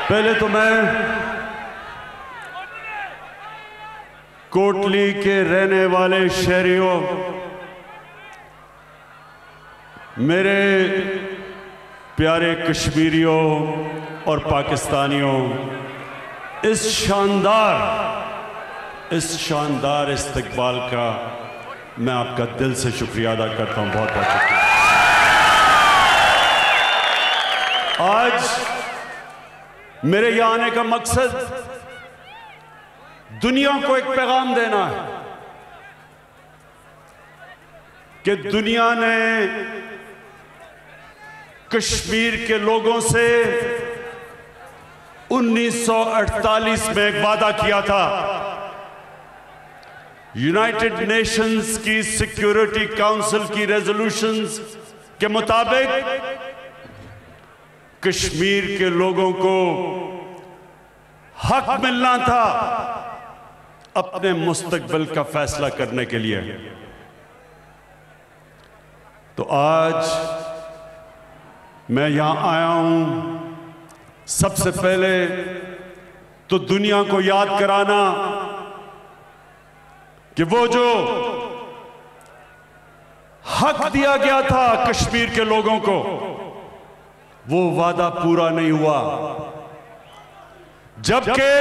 पहले तो मैं कोटली के रहने वाले शहरियों, मेरे प्यारे कश्मीरियों और पाकिस्तानियों, इस शानदार इस्तकबाल का मैं आपका दिल से शुक्रिया अदा करता हूं। बहुत बहुत शुक्रिया। आज मेरे यहां आने का मकसद दुनिया को एक पैगाम देना है कि दुनिया ने कश्मीर के लोगों से 1948 में एक वादा किया था। यूनाइटेड नेशंस की सिक्योरिटी काउंसिल की रेजोल्यूशंस के मुताबिक कश्मीर के लोगों को हक मिलना था अपने मुस्तकबिल का फैसला करने के लिए। तो आज मैं यहां आया हूं सबसे पहले तो दुनिया को याद कराना कि वो जो हक दिया गया था कश्मीर के लोगों को, वो वादा पूरा नहीं हुआ। जबकि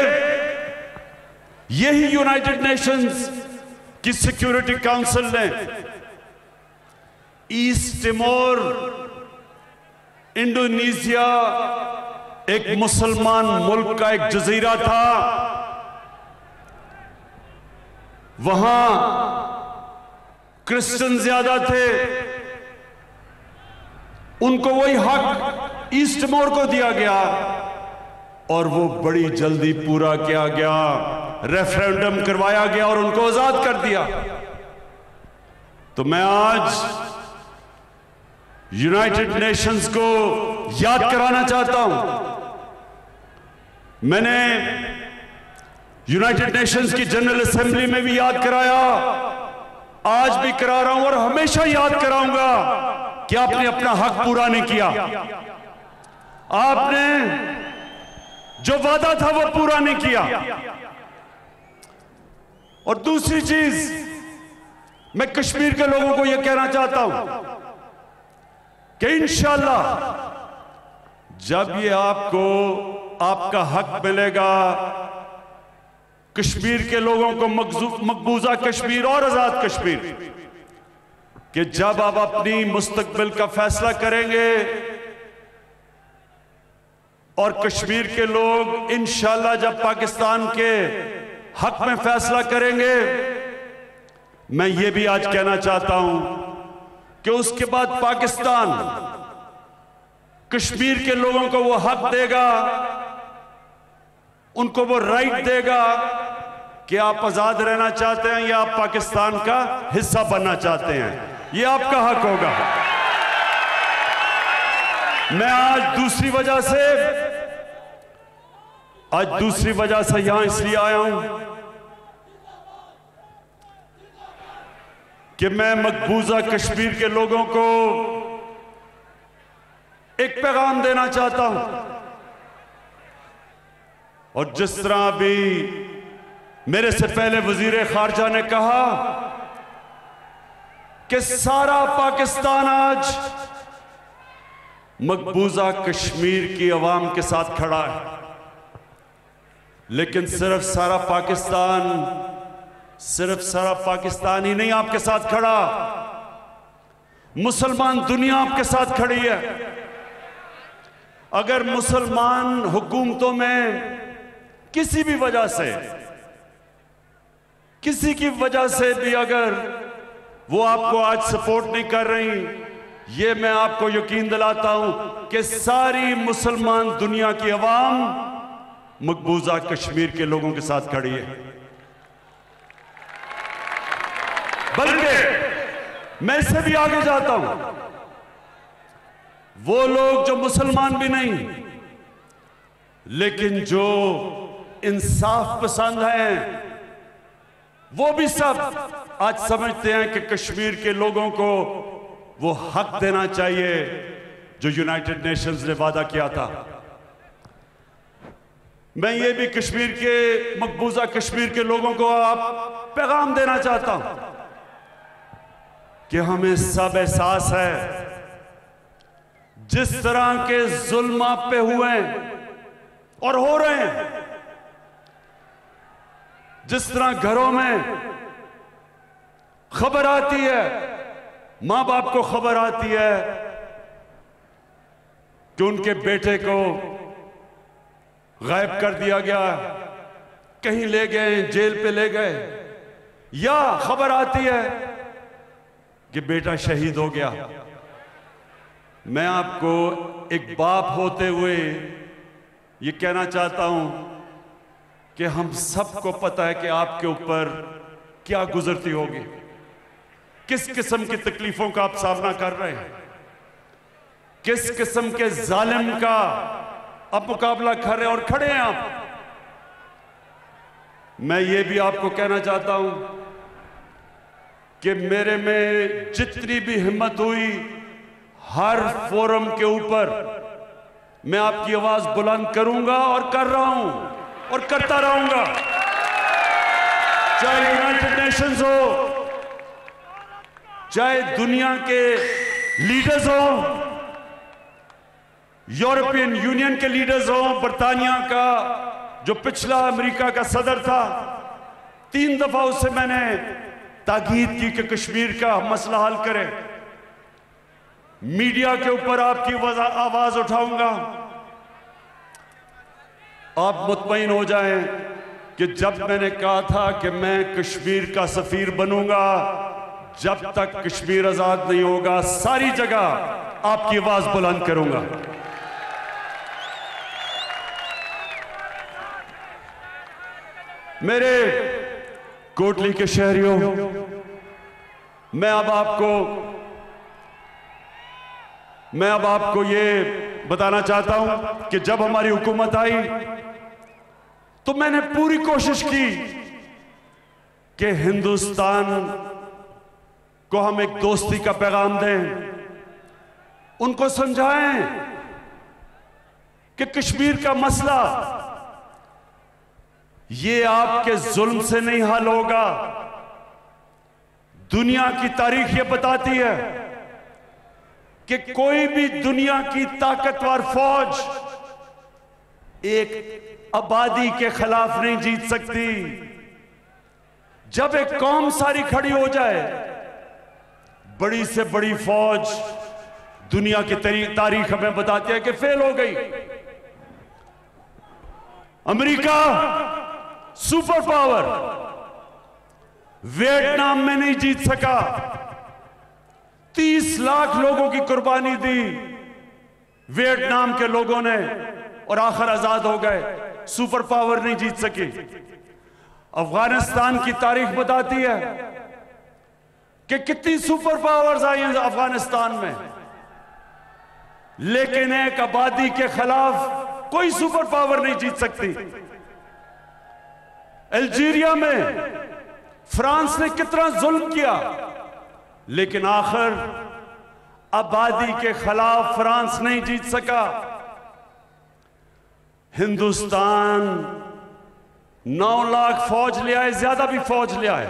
यही यूनाइटेड नेशंस की सिक्योरिटी काउंसिल ने ईस्ट तिमोर, इंडोनेशिया, एक मुसलमान मुल्क का एक जजीरा था, वहां क्रिश्चियन ज्यादा थे, उनको वही हक ईस्ट तिमोर को दिया गया और वो बड़ी जल्दी पूरा किया गया, रेफरेंडम करवाया गया और उनको आजाद कर दिया। तो मैं आज यूनाइटेड नेशंस को याद कराना चाहता हूं। मैंने यूनाइटेड नेशंस की जनरल असेंबली में भी याद कराया, आज भी करा रहा हूं और हमेशा याद कराऊंगा कि आपने अपना हक पूरा नहीं किया। आपने जो वादा था वो पूरा नहीं किया। और दूसरी चीज, मैं कश्मीर के लोगों को यह कहना चाहता हूं कि इंशाअल्लाह जब ये आपको आपका हक मिलेगा, कश्मीर के लोगों को मकबूजा कश्मीर और आजाद कश्मीर, कि जब आप अपनी मुस्तकबिल का फैसला करेंगे और कश्मीर के लोग इंशाअल्लाह जब पाकिस्तान के हक में फैसला करेंगे, मैं ये भी आज कहना चाहता हूं कि उसके बाद पाकिस्तान कश्मीर के लोगों को वो हक देगा, उनको वो राइट देगा कि आप आजाद रहना चाहते हैं या आप पाकिस्तान का हिस्सा बनना चाहते हैं, ये आपका हक होगा। मैं आज दूसरी वजह से यहां इसलिए आया हूं कि मैं मकबूजा कश्मीर के लोगों को एक पैगाम देना चाहता हूं। और जिस तरह अभी मेरे से पहले वजीर खारजा ने कहा कि सारा पाकिस्तान आज मकबूजा कश्मीर की अवाम के साथ खड़ा है, लेकिन सिर्फ सारा पाकिस्तान ही नहीं आपके साथ खड़ा, मुसलमान दुनिया आपके साथ खड़ी है। अगर मुसलमान हुकूमतों में किसी भी वजह से, किसी की वजह से भी अगर वो आपको आज सपोर्ट नहीं कर रही, ये मैं आपको यकीन दिलाता हूं कि सारी मुसलमान दुनिया की अवाम मकबूजा कश्मीर के लोगों के साथ खड़ी है। बल्कि मैं इससे भी आगे जाता हूं, वो लोग जो मुसलमान भी नहीं लेकिन जो इंसाफ पसंद हैं, वो भी सब आज समझते हैं कि कश्मीर के लोगों को वो हक देना चाहिए जो यूनाइटेड नेशंस ने वादा किया था। मैं ये भी कश्मीर के मकबूजा कश्मीर के लोगों को आप पैगाम देना चाहता हूं कि हमें सब एहसास है जिस तरह के जुल्म आप पे हुए और हो रहे हैं, जिस तरह घरों में खबर आती है, मां बाप को खबर आती है कि उनके बेटे को गायब कर दिया गया, कहीं ले गए, जेल पे ले गए, या खबर आती है कि बेटा शहीद हो गया। मैं आपको एक बाप होते हुए ये कहना चाहता हूं कि हम सबको पता है कि आपके ऊपर क्या गुजरती होगी, किस किस्म की तकलीफों का आप सामना कर रहे हैं, किस किस्म के जालिम का आप मुकाबला कर रहे हैं और खड़े हैं आप। मैं ये भी आपको कहना चाहता हूं कि मेरे में जितनी भी हिम्मत हुई, हर फोरम के ऊपर मैं आपकी आवाज बुलंद करूंगा और कर रहा हूं और करता रहूंगा, चाहे यूनाइटेड नेशंस हो, चाहे दुनिया के लीडर्स हो, यूरोपियन यूनियन के लीडर्स हो, बरतानिया का जो पिछला अमेरिका का सदर था, 3 दफा उससे मैंने ताकीद की कि कश्मीर का मसला हल करें। मीडिया के ऊपर आपकी आवाज उठाऊंगा। आप मुतमईन हो जाएं कि जब मैंने कहा था कि मैं कश्मीर का सफीर बनूंगा, जब तक कश्मीर आजाद नहीं होगा, सारी जगह आपकी आवाज बुलंद करूंगा। मेरे कोटली के शहरियों, मैं अब आपको ये बताना चाहता हूं कि जब हमारी हुकूमत आई तो मैंने पूरी कोशिश की कि हिंदुस्तान को हम एक दोस्ती का पैगाम दें, उनको समझाएं कि कश्मीर का मसला ये आपके जुल्म से नहीं हल होगा। दुनिया की तारीख ये बताती है कि कोई भी दुनिया की ताकतवर फौज एक आबादी के खिलाफ नहीं जीत सकती। जब एक कौम सारी खड़ी हो जाए, बड़ी से बड़ी फौज दुनिया की तारीख हमें बताती है कि फेल हो गई। अमेरिका सुपर पावर वियतनाम में नहीं जीत सका, 30 लाख लोगों की कुर्बानी दी वियतनाम के लोगों ने और आखिर आजाद हो गए। सुपर पावर नहीं जीत सकी। अफगानिस्तान की तारीख बताती है कि कितनी सुपर पावर्स आई हैं अफगानिस्तान में, लेकिन एक आबादी के खिलाफ कोई सुपर पावर नहीं जीत सकती। अल्जीरिया में फ्रांस ने कितना जुल्म किया, लेकिन आखिर आबादी के खिलाफ फ्रांस नहीं जीत सका। हिंदुस्तान 9 लाख फौज ले आए, ज्यादा भी फौज ले आए,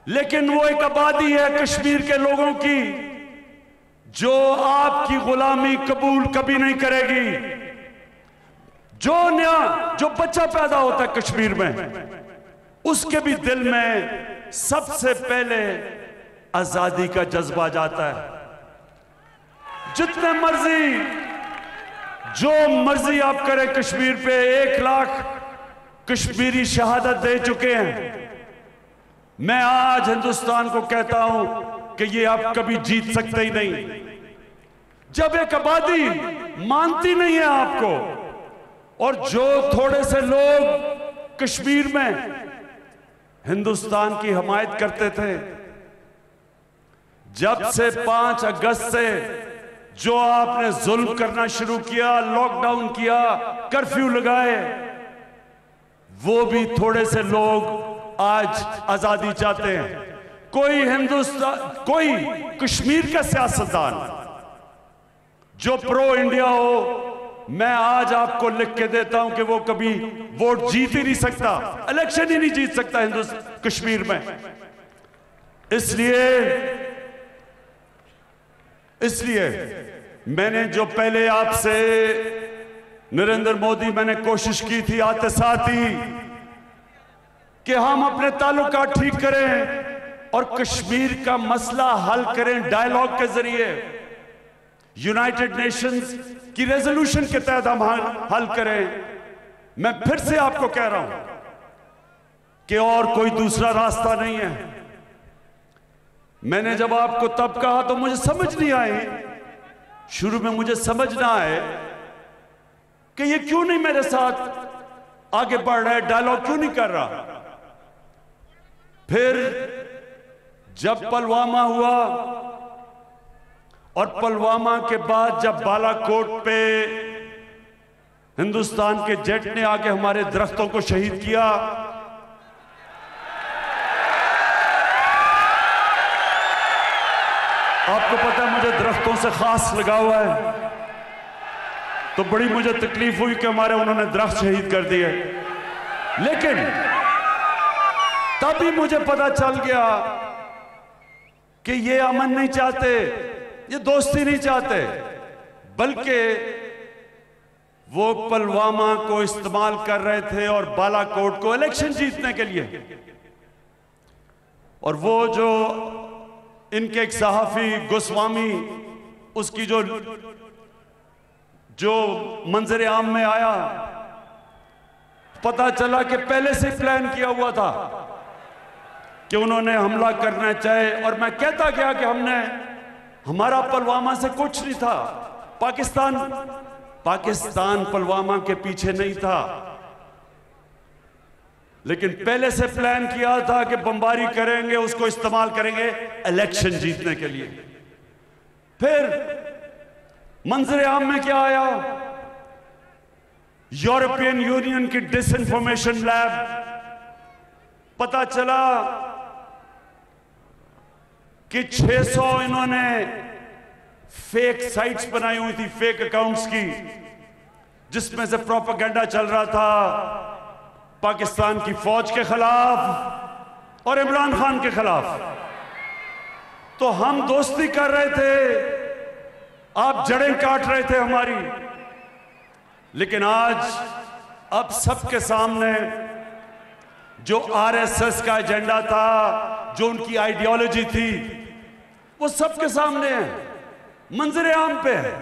लेकिन वो एक आबादी है कश्मीर के लोगों की जो आपकी गुलामी कबूल कभी नहीं करेगी। जो बच्चा पैदा होता है कश्मीर में, उसके भी दिल में सबसे पहले आजादी का जज्बा जाता है। जितने मर्जी जो मर्जी आप करें कश्मीर पे, 1 लाख कश्मीरी शहादत दे चुके हैं। मैं आज हिंदुस्तान को कहता हूं कि ये आप कभी जीत सकते ही नहीं। जब एक आबादी मानती नहीं है आपको, और जो थोड़े से लोग कश्मीर में हिंदुस्तान की हमायत करते थे, जब से 5 अगस्त से जो आपने जुल्म करना शुरू किया, लॉकडाउन किया, कर्फ्यू लगाए, वो भी थोड़े से लोग आज आजादी चाहते हैं। कोई कश्मीर का सियासतदान जो प्रो इंडिया हो, मैं आज आपको लिख के देता हूं कि वो कभी वोट जीत ही नहीं सकता, इलेक्शन ही नहीं जीत सकता हिंदुस्तान कश्मीर में। इसलिए मैंने जो पहले आपसे नरेंद्र मोदी मैंने कोशिश की थी आते साथ ही कि हम अपने ताल्लुकात ठीक करें और कश्मीर का मसला हल करें डायलॉग के जरिए, यूनाइटेड नेशंस की रेजोल्यूशन के तहत हम हल करें। मैं फिर से आपको कह रहा हूं कि और कोई दूसरा रास्ता नहीं है। मैंने जब आपको तब कहा तो मुझे समझ नहीं आई, शुरू में मुझे समझ ना आए कि ये क्यों नहीं मेरे साथ आगे बढ़ रहा है, डायलॉग क्यों नहीं कर रहा। फिर जब पुलवामा हुआ और पुलवामा के बाद जब बालाकोट पे हिंदुस्तान के जेट ने आके हमारे दरख्तों को शहीद किया, आपको पता है मुझे दरख्तों से खास लगा हुआ है, तो बड़ी मुझे तकलीफ हुई कि हमारे उन्होंने दरख्त शहीद कर दिए। लेकिन तभी मुझे पता चल गया कि ये अमन नहीं चाहते, ये दोस्ती नहीं चाहते, बल्कि वो पुलवामा को इस्तेमाल कर रहे थे और बालाकोट को इलेक्शन जीतने के लिए। और वो जो इनके एक सहाफी गोस्वामी, उसकी जो मंजर आम में आया, पता चला कि पहले से प्लान किया हुआ था कि उन्होंने हमला करना चाहे। और मैं कहता गया कि हमारा पुलवामा से कुछ नहीं था, पाकिस्तान पुलवामा के पीछे नहीं था, लेकिन पहले से प्लान किया था कि बमबारी करेंगे, उसको इस्तेमाल करेंगे इलेक्शन जीतने के लिए। फिर मंजर आम में क्या आया, यूरोपियन यूनियन की डिसइंफॉर्मेशन लैब, पता चला कि 600 इन्होंने फेक साइट्स बनाई हुई थी, फेक अकाउंट्स की, जिसमें से प्रोपेगेंडा चल रहा था पाकिस्तान की फौज के खिलाफ और इमरान खान के खिलाफ। तो हम दोस्ती कर रहे थे, आप जड़ें काट रहे थे हमारी। लेकिन आज अब सबके सामने जो आरएसएस का एजेंडा था, जो उनकी आइडियोलॉजी थी, वो सबके सामने है, मंजर आम पे है।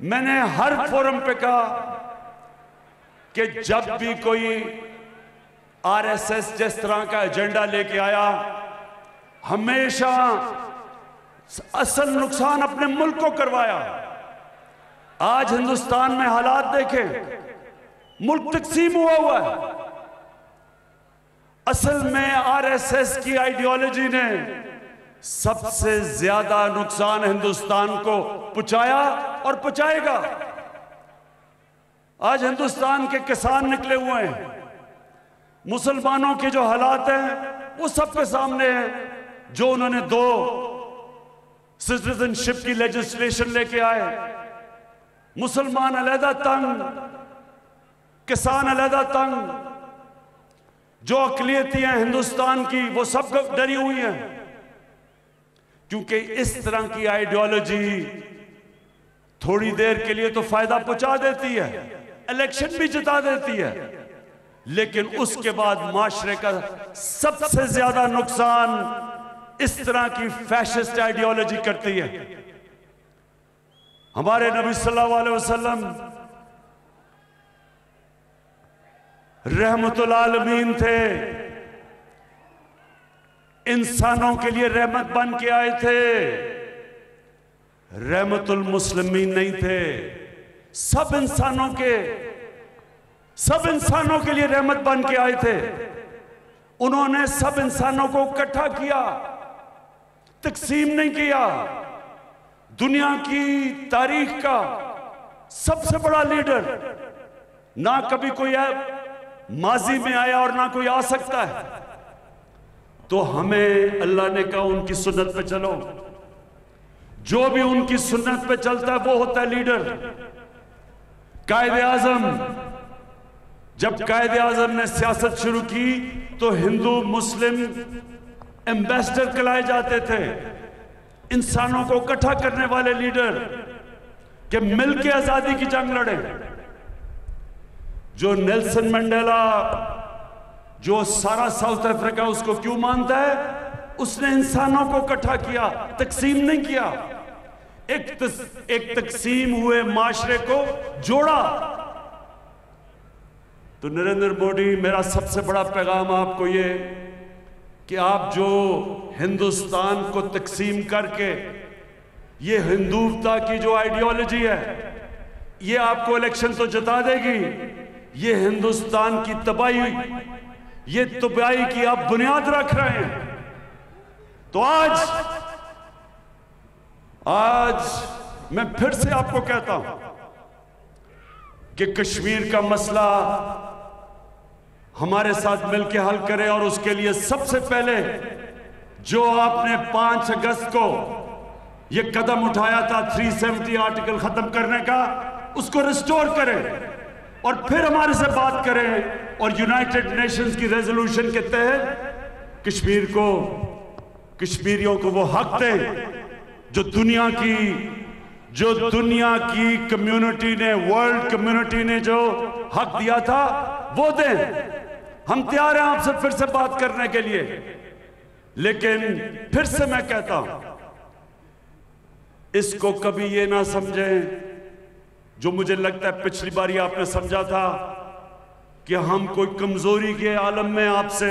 मैंने हर फोरम पे कहा कि जब भी कोई आरएसएस जिस तरह का एजेंडा लेके आया, हमेशा असल नुकसान अपने मुल्क को करवाया। आज हिंदुस्तान में हालात देखें, मुल्क तकसीम हुआ है। असल में आरएसएस की आइडियोलॉजी ने सबसे ज्यादा नुकसान हिंदुस्तान को पहुंचाया और पहुंचाएगा। आज हिंदुस्तान के किसान निकले हुए हैं, मुसलमानों के जो हालात हैं वो सबके सामने हैं। जो उन्होंने 2 सिटीजनशिप की लेजिस्लेशन लेके आए, मुसलमान अलहदा तंग, किसान अलहदा तंग, जो अकलियतियां हिंदुस्तान की वो सब डरी हुई हैं, क्योंकि इस तरह की आइडियोलॉजी थोड़ी देर के लिए तो फायदा पहुंचा देती है, इलेक्शन भी जिता देती है, लेकिन उसके बाद माशरे का सबसे ज्यादा नुकसान इस तरह की फैशिस्ट आइडियोलॉजी करती है। हमारे नबी सल्लल्लाहु अलैहि वसल्लम रहमतुल आलमीन थे, इंसानों के लिए रहमत बन के आए थे, रहमतुल मुस्लिमीन नहीं थे। सब इंसानों के लिए रहमत बन के आए थे। उन्होंने सब इंसानों को इकट्ठा किया, तकसीम नहीं किया। दुनिया की तारीख का सबसे बड़ा लीडर ना कभी कोई माजी में आया और ना कोई आ सकता है। तो हमें अल्लाह ने कहा उनकी सुन्नत पे चलो, जो भी उनकी सुन्नत पे चलता है वो होता है लीडर। कायदे आजम, जब कायदे आजम ने सियासत शुरू की तो हिंदू मुस्लिम एम्बेसडर कहलाए जाते थे, इंसानों को इकट्ठा करने वाले लीडर कि मिलकर आजादी की जंग लड़े। जो नेल्सन मंडेला, जो सारा साउथ अफ्रीका उसको क्यों मानता है? उसने इंसानों को इकट्ठा किया, तकसीम नहीं किया। एक तकसीम हुए माशरे को जोड़ा। तो नरेंद्र मोदी, मेरा सबसे बड़ा पैगाम आपको ये कि आप जो हिंदुस्तान को तकसीम करके, ये हिंदुत्व की जो आइडियोलॉजी है, ये आपको इलेक्शन तो जिता देगी, ये हिंदुस्तान की तबाही, ये तबाही की आप बुनियाद रख रहे हैं। तो आज मैं फिर से आपको कहता हूं कि कश्मीर का मसला हमारे साथ मिलकर हल करें, और उसके लिए सबसे पहले जो आपने 5 अगस्त को यह कदम उठाया था 370 आर्टिकल खत्म करने का, उसको रिस्टोर करें और फिर हमारे से बात करें और यूनाइटेड नेशंस की रेजोल्यूशन के तहत कश्मीरियों को वो हक दें जो दुनिया की कम्युनिटी ने, वर्ल्ड कम्युनिटी ने जो हक दिया था वो दें। हम तैयार हैं आपसे फिर से बात करने के लिए, लेकिन फिर से मैं कहता हूं, इसको कभी ये ना समझें जो मुझे लगता है पिछली बारी आपने समझा था कि हम कोई कमजोरी के आलम में आपसे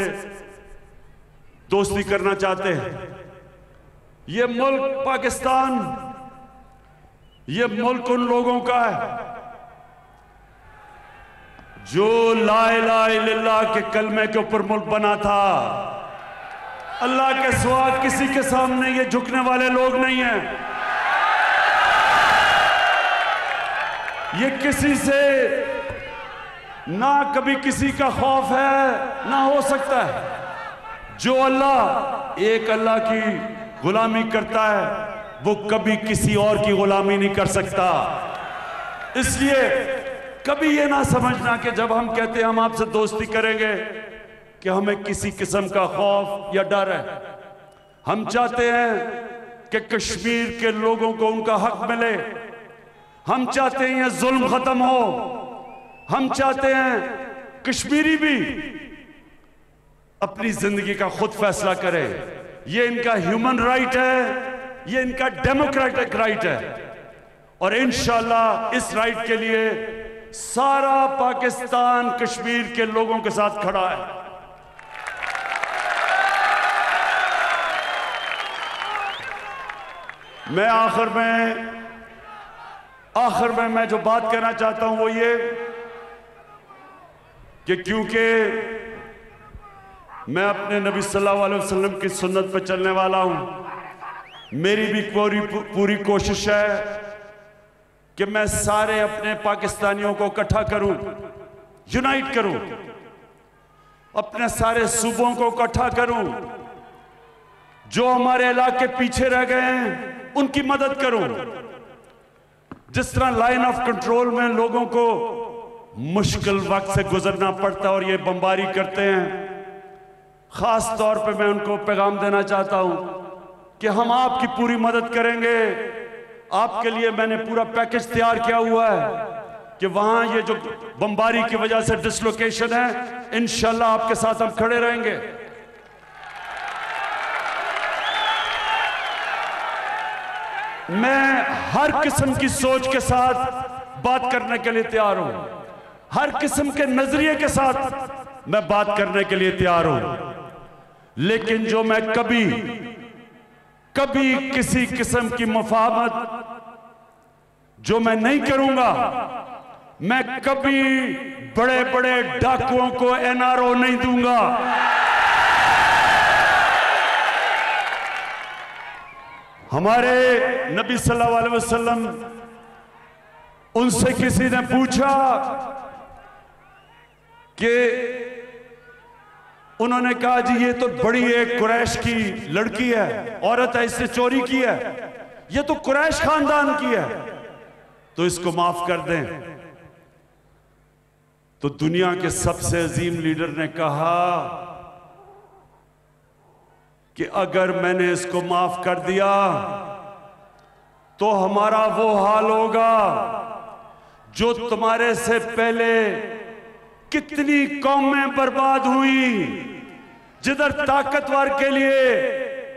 दोस्ती करना चाहते हैं। ये मुल्क पाकिस्तान, ये मुल्क उन लोगों का है जो ला इलाहा इल्लल्लाह के कलमे के ऊपर मुल्क बना था। अल्लाह के सिवा किसी के सामने ये झुकने वाले लोग नहीं हैं। ये किसी से ना कभी किसी का खौफ है ना हो सकता है। जो अल्लाह, एक अल्लाह की गुलामी करता है वो कभी किसी और की गुलामी नहीं कर सकता। इसलिए कभी ये ना समझना कि जब हम कहते हैं हम आपसे दोस्ती करेंगे कि हमें किसी किस्म का खौफ या डर है। हम चाहते हैं कि कश्मीर के लोगों को उनका हक मिले। हम चाहते हैं ये जुल्म खत्म हो। हम चाहते हैं कश्मीरी भी अपनी जिंदगी का खुद फैसला करे। ये इनका ह्यूमन राइट है, ये इनका डेमोक्रेटिक राइट है, और इंशाअल्लाह इस राइट के लिए सारा पाकिस्तान कश्मीर के लोगों के साथ खड़ा है। मैं आखिर में मैं जो बात कहना चाहता हूं वो ये कि क्योंकि मैं अपने नबी सल्लल्लाहु अलैहि वसल्लम की सुन्नत पर चलने वाला हूं, मेरी भी पूरी कोशिश है कि मैं सारे अपने पाकिस्तानियों को इकट्ठा करूं, यूनाइट करूं, अपने सारे सूबों को इकट्ठा करूं, जो हमारे इलाके पीछे रह गए हैं उनकी मदद करूं। जिस तरह लाइन ऑफ कंट्रोल में लोगों को मुश्किल वक्त से गुजरना पड़ता है और ये बमबारी करते हैं, खास तौर पे मैं उनको पैगाम देना चाहता हूं कि हम आपकी पूरी मदद करेंगे। आपके लिए मैंने पूरा पैकेज तैयार किया हुआ है कि वहां ये जो बमबारी की वजह से डिसलोकेशन है, इंशाल्लाह आपके साथ हम खड़े रहेंगे। मैं हर किस्म की सोच के साथ बात करने के लिए तैयार हूं, हर किस्म के नजरिए के साथ मैं बात करने के लिए तैयार हूं, लेकिन जो मैं कभी किसी किस्म की मुफाहमत जो मैं नहीं करूंगा, मैं कभी बड़े बड़े डाकुओं को एनआरओ नहीं दूंगा। हमारे नबी सल्लल्लाहु अलैहि वसल्लम, उनसे किसी ने पूछा कि उन्होंने कहा जी ये तो बड़ी एक कुरैश की लड़की है, औरत है, इसने चोरी की है, ये तो कुरैश खानदान की है, तो इसको माफ कर दें। तो दुनिया के सबसे अजीम लीडर ने कहा कि अगर मैंने इसको माफ कर दिया तो हमारा वो हाल होगा जो तुम्हारे से पहले कितनी कौमें बर्बाद हुई, जिधर ताकतवर के लिए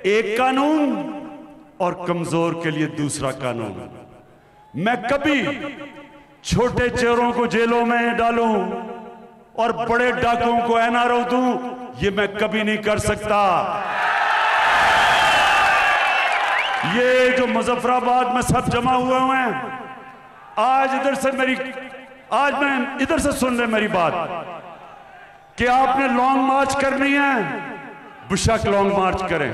एक कानून और कमजोर के लिए दूसरा कानून। मैं कभी छोटे चोरों को जेलों में डालूं और बड़े डाकुओं को एनआरओ दूं, ये मैं कभी नहीं कर सकता। ये जो मुजफ्फराबाद में सब जमा हुए हैं, आज मैं इधर से सुन ले मेरी बात कि आपने लॉन्ग मार्च करनी है, बेशक लॉन्ग मार्च करें।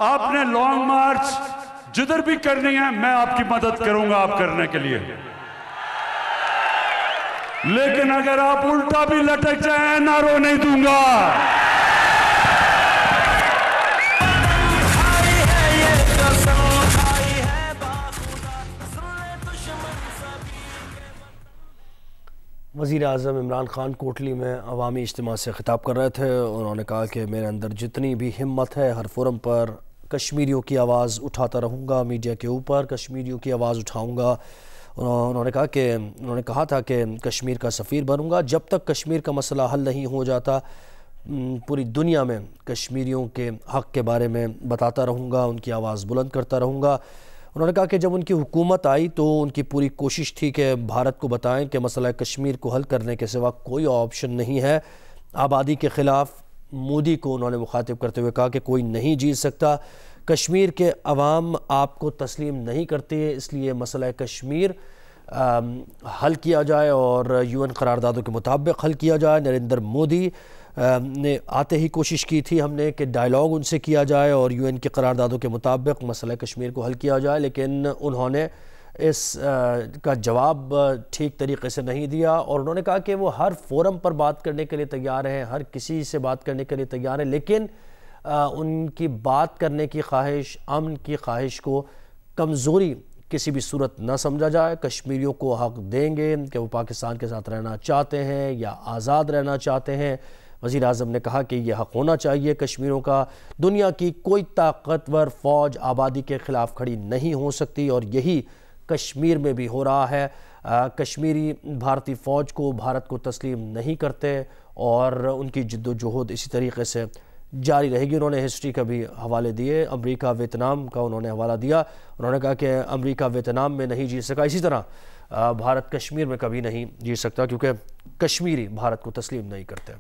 आपने लॉन्ग मार्च जिधर भी करनी है, मैं आपकी मदद करूंगा आप करने के लिए। लेकिन अगर आप उल्टा भी लटक जाए, नारो नहीं दूंगा। वज़ीर आज़म इमरान ख़ान कोटली में अवामी इज्तिमा से ख़िताब कर रहे थे। उन्होंने कहा कि मेरे अंदर जितनी भी हिम्मत है, हर फोरम पर कश्मीरियों की आवाज़ उठाता रहूँगा, मीडिया के ऊपर कश्मीरियों की आवाज़ उठाऊँगा। उन्होंने कहा था कि कश्मीर का सफ़ीर बनूँगा। जब तक कश्मीर का मसला हल नहीं हो जाता, पूरी दुनिया में कश्मीरियों के हक़ के बारे में बताता रहूँगा, उनकी आवाज़ बुलंद करता रहूँगा। उन्होंने कहा कि जब उनकी हुकूमत आई तो उनकी पूरी कोशिश थी कि भारत को बताएं कि मसला कश्मीर को हल करने के सिवा कोई ऑप्शन नहीं है। आबादी के ख़िलाफ़ मोदी को उन्होंने मुखातिब करते हुए कहा कि कोई नहीं जीत सकता, कश्मीर के अवाम आपको तस्लीम नहीं करती है, इसलिए मसला कश्मीर हल किया जाए और UN करारदादों के मुताबिक हल किया जाए। नरेंद्र मोदी ने आते ही कोशिश की थी हमने कि डायलॉग उनसे किया जाए और UN के करारदादों के मुताबिक मसला कश्मीर को हल किया जाए, लेकिन उन्होंने इस का जवाब ठीक तरीके से नहीं दिया। और उन्होंने कहा कि वो हर फोरम पर बात करने के लिए तैयार हैं, हर किसी से बात करने के लिए तैयार हैं, लेकिन उनकी बात करने की ख्वाहिश, अमन की ख्वाहिश को कमज़ोरी किसी भी सूरत न समझा जाए। कश्मीरियों को हक़ देंगे कि वो पाकिस्तान के साथ रहना चाहते हैं या आज़ाद रहना चाहते हैं। वज़ीर आज़म ने कहा कि यह हक़ होना चाहिए कश्मीरियों का। दुनिया की कोई ताकतवर फ़ौज आबादी के ख़िलाफ़ खड़ी नहीं हो सकती और यही कश्मीर में भी हो रहा है। कश्मीरी भारतीय फ़ौज को भारत को तस्लीम नहीं करते और उनकी जिद्दोजहद इसी तरीके से जारी रहेगी। उन्होंने हिस्ट्री का भी हवाले दिए, अमेरिका वियतनाम का उन्होंने हवाला दिया। उन्होंने कहा कि अमेरिका वियतनाम में नहीं जीत सका, इसी तरह भारत कश्मीर में कभी नहीं जीत सकता, क्योंकि कश्मीरी भारत को तस्लीम नहीं करते।